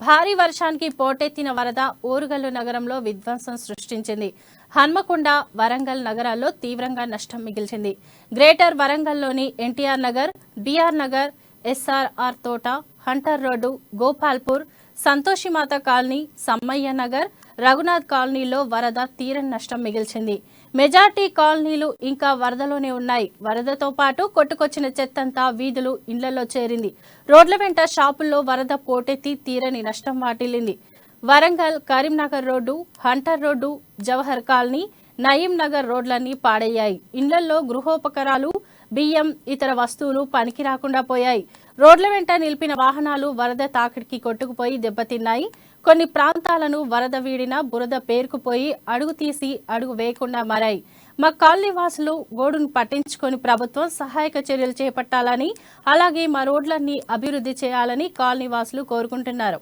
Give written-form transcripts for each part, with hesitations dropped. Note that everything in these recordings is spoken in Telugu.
భారీ వర్షానికి పోటెత్తిన వరద ఓరుగల్లు నగరంలో విధ్వంసం సృష్టించింది. హన్మకొండ, వరంగల్ నగరాల్లో తీవ్రంగా నష్టం మిగిల్చింది. గ్రేటర్ వరంగల్లోని NTR Nagar, BR Nagar, SRR Thota, hunter road, Gopalpur, Santoshimata colony, Sammaiah Nagar, Raghunath కాలనీలో వరద తీరని నష్టం మిగిల్చింది. మెజార్టీ కాలనీలు ఇంకా వరదలోనే ఉన్నాయి. వరదతో పాటు కొట్టుకొచ్చిన చెత్తంతా వీధులు, ఇళ్లలో చేరింది. రోడ్ల వెంట షాపుల్లో వరద పోటెత్తి తీరని నష్టం వాటిల్లింది. Warangal, Karimnagar road, hunter road, Jawahar colony, Nayeem Nagar రోడ్లన్నీ పాడయ్యాయి. ఇళ్లలో గృహోపకరాలు, బియ్యం, ఇతర వస్తువులు పనికి రాకుండా పోయాయి. రోడ్ల వెంట నిలిపిన వాహనాలు వరద తాకిడికి కొట్టుకుపోయి దెబ్బతిన్నాయి. కొన్ని ప్రాంతాలను వరద వీడిన బురద పేరుకుపోయి అడుగు తీసి అడుగు వేయకుండా మారాయి. మా కాలనీ వాసులు గోడును పట్టించుకొని ప్రభుత్వం సహాయక చర్యలు చేపట్టాలని, అలాగే మా రోడ్లన్నీ అభివృద్ధి చేయాలని కాలనీ వాసులు కోరుకుంటున్నారు.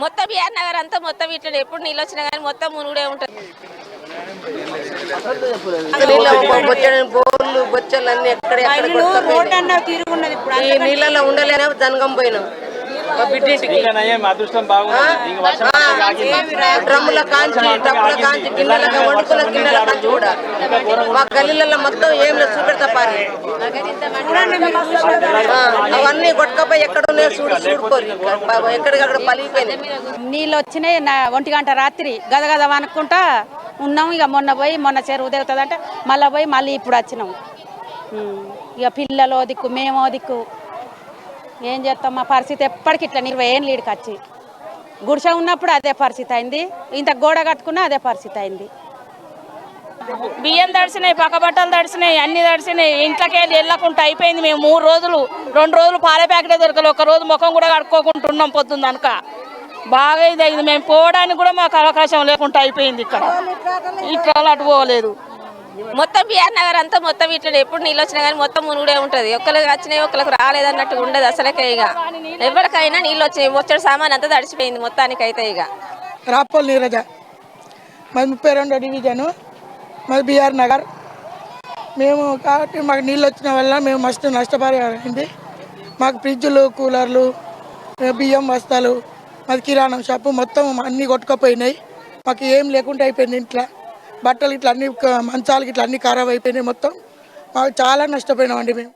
మొత్తం బిఆర్ నగర్ అంతా మొత్తం ఇట్లా ఎప్పుడు నీళ్ళు వచ్చినా కానీ మొత్తం మునుగుడే ఉంటుంది. బోర్లు బొచ్చలు అన్ని ఈ నీళ్ళలో ఉండలేనే జనగం పోయినాం. డ్రమ్ముల కాంచి, టప్పుల కాంచి, గిన్నెల వండుకున్న గిన్నెల కాంచి కూడా మా గల్లీలలో మొత్తం ఏం లేదు చూపెడతా పారి అవన్నీ కొట్టుకపోయి ఎక్కడ ఉన్నాయో చూడుకోరు, ఎక్కడికక్కడ పలిగిపోయినాయి. నీళ్ళు వచ్చినాయి. 1 గంట రాత్రి గదగద అనుకుంటా ఉన్నాం. ఇక మొన్న చెరువు దిగుతుందంటే మళ్ళీ ఇప్పుడు వచ్చినాం. ఇక పిల్లలు దిక్కు, మేమో దిక్కు, ఏం చేస్తాం? మా పరిస్థితి ఎప్పటికి ఇట్లా 20 ఏళ్ళు లీడికి వచ్చి గుడిసె ఉన్నప్పుడు అదే పరిస్థితి అయింది, ఇంత గోడ కట్టుకున్నా అదే పరిస్థితి అయింది. బియ్యం తడిసినాయి, పక్క బట్టలు తడిసినాయి, అన్ని తడిసినాయి. ఇంట్లోకి వెళ్ళి వెళ్ళకుండా అయిపోయింది. మేము 2 రోజులు పాల ప్యాకెటే దొరకలేదు. 1 రోజు ముఖం కూడా కడుక్కోకుంటున్నాం పొద్దున్న కనుక. బాగా ఇది అయింది. మేము పోవడానికి కూడా మాకు అవకాశం లేకుండా అయిపోయింది. ఇక్కడ ఇట్లా అటు పోలేదు. మొత్తం బిఆర్ నగర్ అంతా మొత్తం ఇట్లా ఎప్పుడు నీళ్ళు వచ్చినా కానీ మొత్తం మునుగుడే ఉంటుంది. ఒక్కరికి వచ్చినాయి, ఒక్కరికి రాలేదన్నట్టు ఉండదు అసలుకే. ఇక ఎవరికైనా నీళ్ళు వచ్చినాయి, వచ్చే సామాన్ అంతా తడిచిపోయింది మొత్తానికైతే. ఇక రాపోల్ నీరజ, మాది 32వ డివిజను, మాది బీఆర్ నగర్. మేము కాబట్టి మాకు నీళ్ళు వచ్చిన వల్ల మేము మస్తు నష్టపరిహారైంది. మాకు ఫ్రిడ్జ్లు, కూలర్లు, బియ్యం బస్తాలు, మాది కిరాణం షాపు మొత్తం అన్నీ కొట్టుకుపోయినాయి. మాకు ఏం లేకుండా అయిపోయింది. ఇంట్లో బట్టలు ఇట్లా అన్నీ, మంచాలకి ఇట్లా అన్నీ ఖరాబ్ అయిపోయినాయి మొత్తం. మాకు చాలా నష్టపోయినామండి మేము.